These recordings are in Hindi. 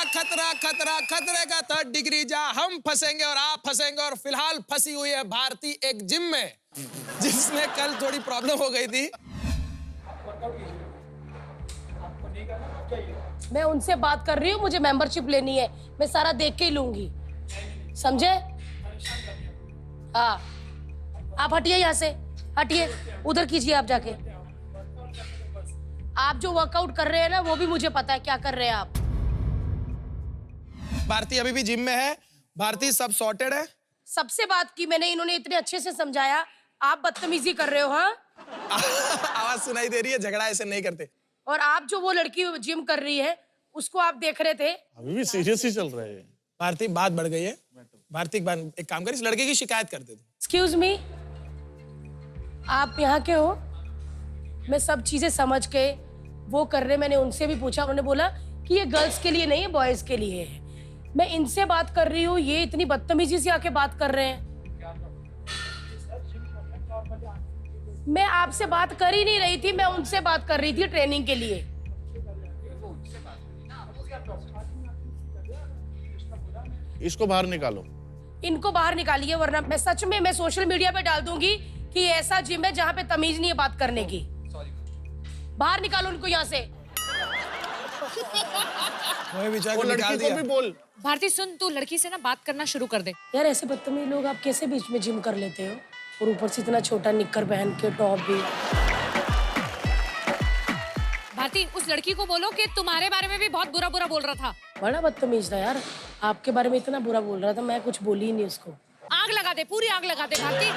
खतरा खतरा खतरे का 3rd डिग्री जा हम फंसेंगे और आप फंसेंगे और फिलहाल फंसी हुई है भारती एक जिम में जिसमें कल थोड़ी प्रॉब्लम हो गई थी। मैं उनसे बात कर रही हूँ, मुझे मेंबरशिप लेनी है, मैं सारा देख के ही लूंगी, समझे? हाँ, आप हटिए यहाँ से, हटिए, उधर कीजिए आप जाके। आप जो वर्कआउट कर रहे हैं ना, वो भी मुझे पता है क्या कर रहे हैं आप। भारती अभी भी जिम में है। भारती सब सॉर्टेड है? सबसे बात की मैंने, इन्होंने इतने अच्छे से समझाया, आप बदतमीजी कर रहे हो। हाँ आवाज सुनाई दे रही है, झगड़ा ऐसे नहीं करते। और आप जो वो लड़की जिम कर रही है उसको आप देख रहे थे? अभी भी सीरियस ही चल रहा है। भारती बात बढ़ गई है। भारती एक काम कर, इस लड़के की शिकायत कर दे। एक्सक्यूज मी, आप यहाँ के हो? मैं सब चीजें समझ के वो कर रहे, मैंने उनसे भी पूछा, उन्होंने बोला कि ये गर्ल्स के लिए नहीं है, बॉयज के लिए है। मैं इनसे बात कर रही हूँ, ये इतनी बदतमीजी से आके बात कर रहे हैं। मैं आपसे बात कर ही नहीं रही थी, मैं उनसे बात कर रही थी ट्रेनिंग के लिए। इसको बाहर निकालो। इनको बाहर निकालिए, वरना मैं सच में मैं सोशल मीडिया पे डाल दूंगी कि ऐसा जिम है जहाँ पे तमीज नहीं है बात करने की। बाहर निकालो उनको यहाँ से। वो लड़की को भी बोल। भारती सुन, तू लड़की से ना बात करना शुरू कर दे। यार ऐसे बदतमीज लोग आप कैसे बीच में जिम कर लेते हो, और ऊपर से इतना छोटा निक्कर पहन के, टॉप भी। भारती, उस लड़की को बोलो कि तुम्हारे बारे में भी बहुत बुरा बुरा बोल रहा था। बड़ा बदतमीज था यार, आपके बारे में इतना बुरा बोल रहा था, मैं कुछ बोली ही नहीं उसको। आग लगा दे, पूरी आग लगा दे भारती।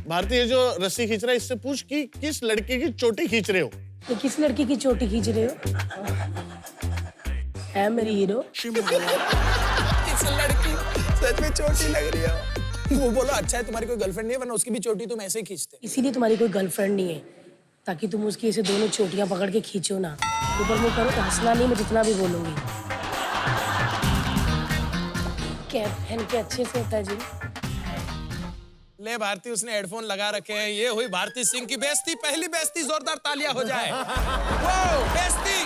भारती, ये जो रस्सी खींच रहा है, इससे पूछ कि किस लड़की की चोटी खींच रहे हो। तो किस लड़की की चोटी खींच रहे हो? है मेरी हीरो। इस लड़की सच में चोटी लग रही है। वो बोला अच्छा है तुम्हारी कोई गर्लफ्रेंड नहीं है, वरना उसकी भी चोटी तुम ऐसे ही खींचते। इसीलिए तुम्हारी कोई गर्लफ्रेंड नहीं है, ताकि तुम उसकी ऐसे दोनों चोटियां पकड़ के खींचो ना। ऊपर मुंह करो तो हंसना नहीं, मैं जितना भी बोलूंगी। कैप पहन के अच्छे से होता है जी। ले भारती, उसने हेडफोन लगा रखे हैं। ये हुई भारती सिंह की बेइज्जती, पहली बेइज्जती, जोरदार तालियां हो जाए। वो बेइज्जती।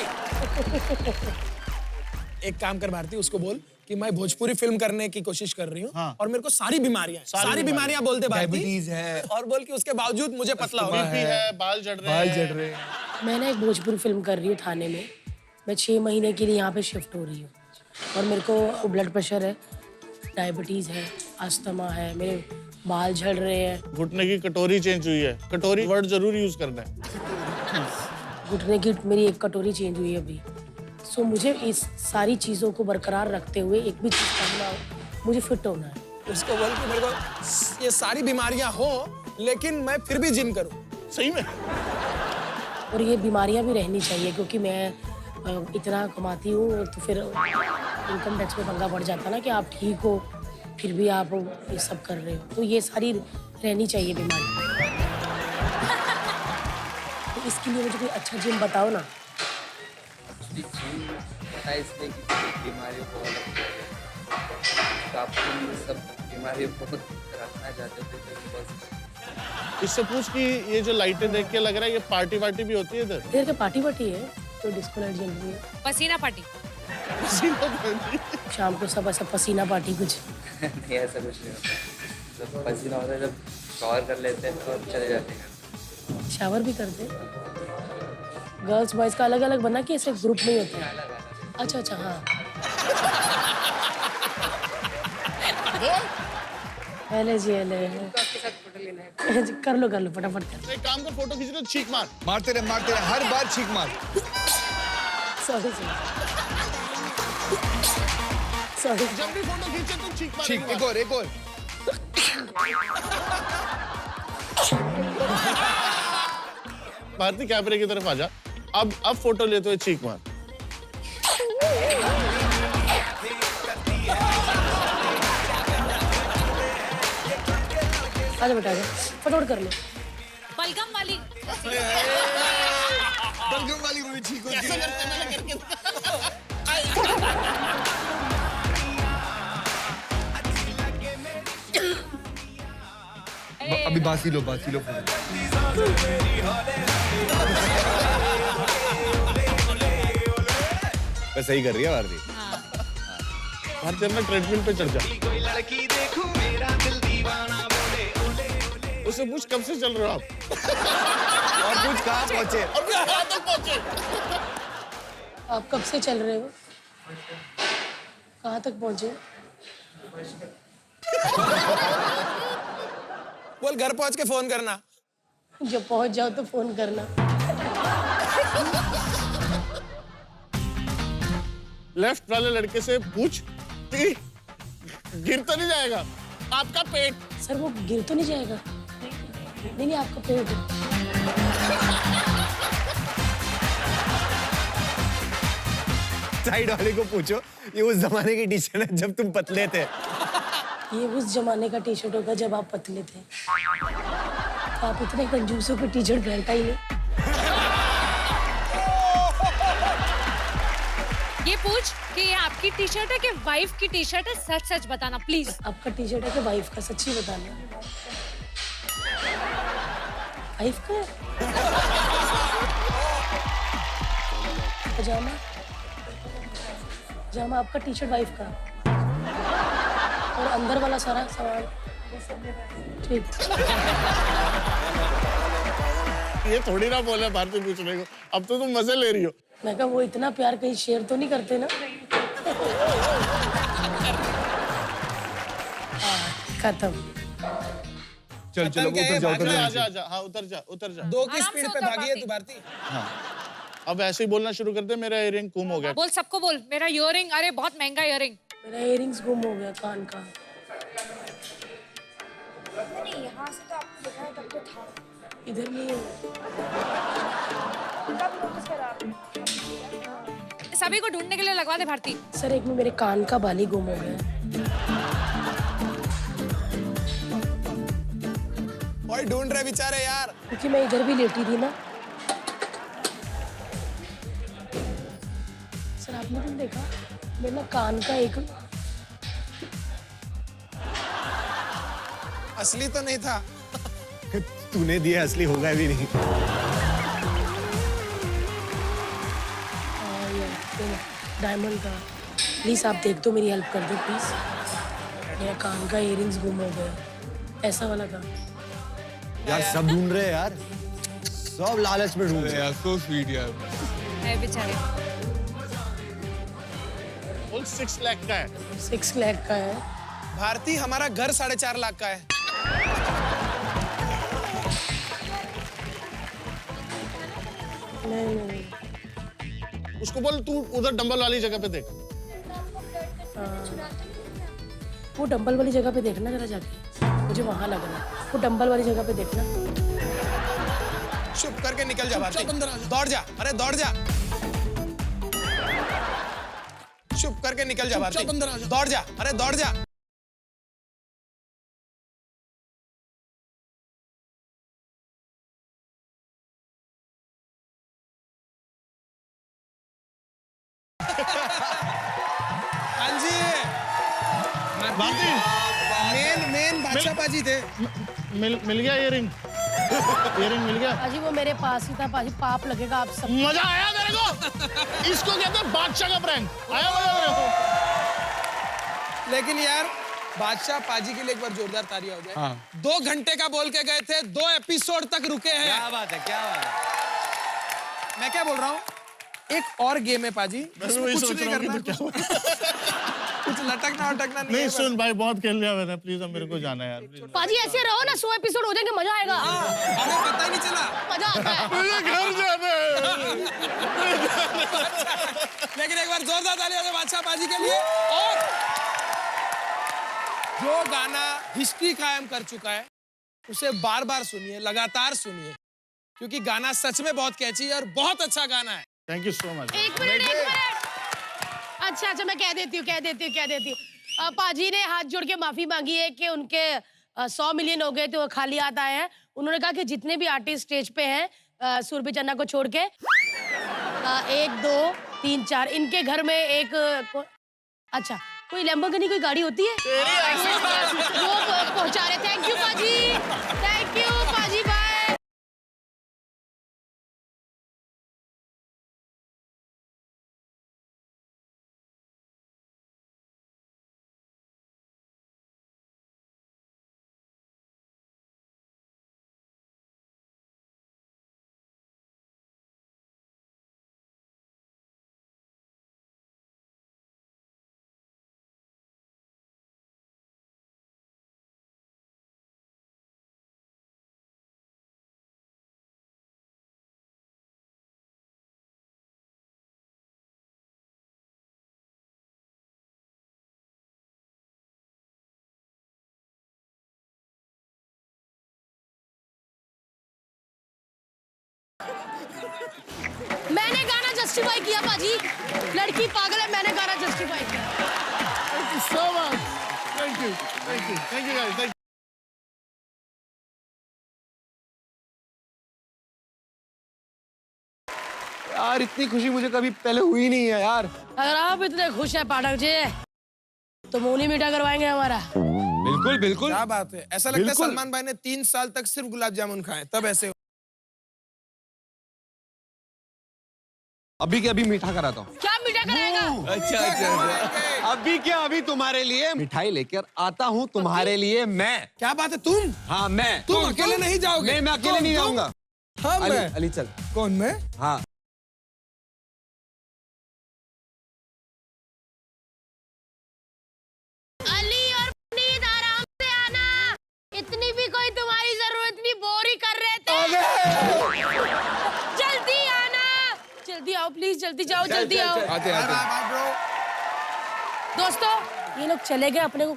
एक काम कर भारती, उसको बोल कि मैं भोजपुरी फिल्म करने की कोशिश कर रही हूँ। हाँ। और मेरे को सारी बीमारियां बोल दे भारती। डायबिटीज है, और बोल कि उसके बावजूद मुझे पतला हो है, बाल झड़ रहे हैं। मैं ना एक भोजपुरी फिल्म कर रही हूँ थाने में। मैं 6 महीने के लिए यहाँ पे शिफ्ट हो रही हूँ, और मेरे को ब्लड प्रेशर है, डायबिटीज है, अस्थमा है, मेरे बाल झड़ रहे हैं। घुटने की कटोरी चेंज हुई है। कटोरी वर्ड जरूर यूज करना है। घुटने की मेरी एक कटोरी चेंज हुई है अभी। सो मुझे इस सारी चीजों को बरकरार रखते हुए एक भी चीज करना हो, मुझे फिट होना है। उसको बोल कि मेरे को ये सारी बीमारियां हो, लेकिन मैं फिर भी जिम करूं। सही में। और ये बीमारियां भी रहनी चाहिए, क्योंकि मैं इतना कमाती हूँ, तो फिर इनकम टैक्स में पंगा पड़ जाता ना कि आप ठीक हो फिर भी आप ये सब कर रहे हो, तो ये सारी रहनी चाहिए बीमारी। तो इसके लिए मुझे कोई अच्छा जिम बताओ ना। इसलिए बीमारियों को सब बीमारियों को रखना चाहते थे। इससे पूछ कि ये जो लाइटें देख के लग रहा है ये पार्टी वार्टी भी होती है इधर? इधर के पार्टी वार्टी है, तो डिस्को लाइट जल रही है। पसीना पार्टी। शाम को सब ऐसा पसीना पार्टी कुछ नहीं, ऐसा कुछ नहीं होता। जब पसीना होता है, जब शावर कर लेते हैं और चले जाते हैं। शावर भी करते हैं? गर्ल्स बॉयज का अलग अलग बना कि ऐसे ग्रुप में होते हैं? अच्छा अच्छा, हाँ। हेले जी, हेले। आपके साथ फोटो लेना है। कर लो फटाफट कर। एक काम कर, फोटो खींच लो, छींक मार। मारते रहे, हर बार छींक मार। सॉरी जब भी फोटो खींचे तो छींक मार। छींक, एक और। भारती कैमरे की तरफ आजा। अब फोटो लेते हुए छींक मार। आजा बेटा, आजा फटाफट कर लो। बलगम वाली भी ठीक होती है। अभी बासी लो। सही कर रही है भारती। भारती अपना ट्रेडमिल पे चढ़ जा। उससे पूछ कब से चल रहे हो आप? और कुछ कहाँ पहुंचे? और यहाँ तक पहुंचे। आप कब से चल रहे हो? कहाँ तक पहुंचे? बोल घर पहुंच के फोन करना। जब पहुंच जाओ तो फोन करना। लेफ्ट वाले लड़के से पूछ कि गिर तो नहीं जाएगा आपका पेट? सर वो गिर तो नहीं जाएगा? नहीं नहीं आपका पेट। साइड वाले को पूछो, ये उस जमाने की टी शर्ट है जब तुम पतले थे। ये उस जमाने का टी शर्ट होगा जब आप पतले थे। तो आप इतने कंजूसों को टी शर्ट पहनता ही नहीं। ये पूछ कि ये आपकी टी शर्ट है कि वाइफ की टी शर्ट है, सच सच बताना प्लीज। आपका टी शर्ट है कि वाइफ का? सच्ची बताना। वाइफ का है? पजामा? पजामा आपका, टी शर्ट वाइफ का, और अंदर वाला सारा सामान ठीक। ये थोड़ी ना बोले भारती पूछने को। अब तो तुम मजे ले रही हो। मैं कहा वो इतना प्यार कहीं शेयर तो नहीं करते ना? खत्म। चल चलो खत्म क्या है, उतर जाओ, भाग उतर रहा है। जाओ। आजा, हाँ उतर जा, उतर जा। 2 की आराम स्पीड से पे उतर भागी है पाती। तू भारती। अब ऐसे ही बोलना शुरू कर दे, मेरा इयररिंग गुम हो गया। बोल, सबको बोल, मेरा इयररिंग, अरे बहुत महंगा इयररिंग। मेरा इयररिंग्स गुम हो गया कान का। नहीं, यहाँ से तो आपको दिखा है, तब तो था। इधर नहीं है। कब नोटिस करा आपने? सभी को ढूंढने के लिए लगवा दे भारती। सर एक में मेरे कान का बाली गुम हो गया। और ढूंढ रहे बेचारे यार। क्योंकि मैं इधर भी लेटी थी ना। सर आपने तुम देखा मेरे ना कान का एक असली तो नहीं था। तूने दिया, असली होगा भी नहीं। डायमंड का। प्लीज आप देख दो, मेरी हेल्प कर दो प्लीज। मेरा कान का इयररिंग्स गुम हो गया, ऐसा वाला था। यार सब ढूंढ रहे हैं यार, सब लालच में ढूंढ रहे हैं। यार सो स्वीट यार। है बेचारे। फुल 6 लाख का है। 6 लाख का है। भारती हमारा घर 4.5 लाख का है। नहीं नहीं उसको बोल तू उधर डंबल वाली जगह पे देख। वो डंबल वाली जगह पे देखना जरा जाके, मुझे वहां लग रहा है। वो डंबल वाली जगह पे देखना। चुप करके निकल जा भारती। दौड़ जा, अरे दौड़ जा। चुप करके निकल जा भारती। दौड़ जा, अरे दौड़ जा। हाँ जी, भारती मेन बादशाह पाजी थे। मिल गया इयररिंग? इयररिंग मिल गया? पाजी वो मेरे पास ही था। पाजी पाप लगेगा आप सब। मजा आया मेरे को। इसको कहते हैं बादशाह का प्रैंक। आया मजा मेरे को। लेकिन यार बादशाह पाजी के लिए एक बार जोरदार तालियां हो जाए। 2 घंटे का बोल के गए थे, 2 एपिसोड तक रुके हैं। क्या बात है, क्या बात है। मैं क्या बोल रहा हूँ, एक और गेम है पाजी, मैं वही कुछ सोच नहीं रहा हूँ करना, कि तू क्या कुछ लटकना उटकना नहीं नहीं है। सुन भाई, बहुत खेल लिया मैंने, प्लीज अब मेरे को जाना है यार। प्लीज पाजी ऐसे रहो ना, 100 एपिसोड हो जाएंगे, मजा आएगा। हमें पता ही नहीं चला। मजा आता है। मुझे घर जाना है। लेकिन एक बार जोरदार तालियां हो बादशाह पाजी के लिए। और जो गाना हिस्ट्री कायम कर चुका है उसे बार बार सुनिए, लगातार सुनिए, क्योंकि गाना सच में बहुत कैची है और बहुत अच्छा गाना है। Thank you so much. एक मिनट। अच्छा मैं कह देती हूँ। पाजी ने हाथ जोड़ के माफी मांगी है कि उनके 100 मिलियन हो गए थे, वो खाली हाथ आए हैं। उन्होंने कहा कि जितने भी आर्टिस्ट स्टेज पे हैं, सुरभि चन्ना को छोड़ के, 1 2 3 4 इनके घर में एक अच्छा कोई लैम्बोर्गिनी कोई गाड़ी होती है वो पहुंचा रहे। थैंक यू पाजी, बाय। मैंने गाना जस्टिफाई किया पाजी, लड़की पागल है, मैंने गाना जस्टिफाई किया। Thank you so much. Thank you. Thank you. Thank you guys. Thank you. यार इतनी खुशी मुझे कभी पहले हुई नहीं है यार। अगर आप इतने खुश हैं पाठक जी, तो मुंह नहीं मीठा करवाएंगे हमारा। बिल्कुल बिल्कुल। क्या बात है, ऐसा लगता है बिल्कुल। सलमान भाई ने 3 साल तक सिर्फ गुलाब जामुन खाए तब ऐसे। अभी के अभी मीठा कराता हूँ। क्या मीठा कराएगा? अच्छा अच्छा। अभी क्या, अभी तुम्हारे लिए मिठाई लेकर आता हूँ, तुम्हारे लिए मैं। क्या बात है, तुम हाँ मैं। तुम अकेले नहीं जाओगे? मैं अकेले नहीं जाऊंगा। हाँ अली, मैं। अली चल। कौन मैं? हाँ अली और पुनीत आराम से आना, इतनी भी कोई तुम्हारी जरूरत नहीं, बोर ही कर रहे थे। जल्दी आना, जल्दी आओ प्लीज, जल्दी जाओ, जल्दी आओ। आते आते। दोस्तों ये लोग चले गए, अपने को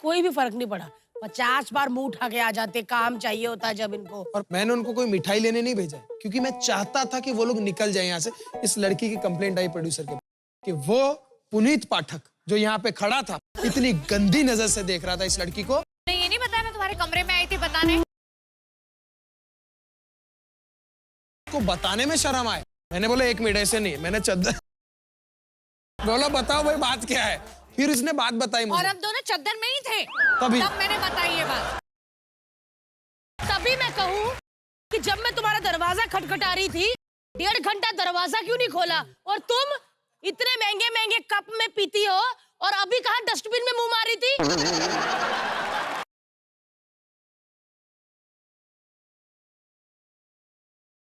कोई भी फर्क नहीं पड़ा। 50 बार मुंह उठा के आ जाते, काम चाहिए होता है जब इनको। और मैंने उनको कोई मिठाई लेने नहीं भेजा है, क्योंकि मैं चाहता था कि वो लोग निकल जाएं यहाँ से। इस लड़की की कंप्लेंट आई प्रोड्यूसर के कि वो पुनीत पाठक जो यहाँ पे खड़ा था इतनी गंदी नजर से देख रहा था इस लड़की को। नहीं, ये नहीं बताया, मैं तुम्हारे कमरे में आई थी बताने। को बताने में शर्म आए। मैंने बोला 1 मिनट, ऐसे नहीं। मैंने चद्दर बोला बताओ भाई बात क्या है, फिर इसने बात बताई और मुझे। हम दोनों चद्दर में ही थे तभी तब मैंने बताई ये बात। तभी मैं कहूँ कि जब मैं तुम्हारा दरवाजा खटखटा रही थी, 1.5 घंटा दरवाजा क्यों नहीं खोला? और तुम इतने महंगे महंगे कप में पीती हो, और अभी कहाँ डस्टबिन में मुंह मारी थी?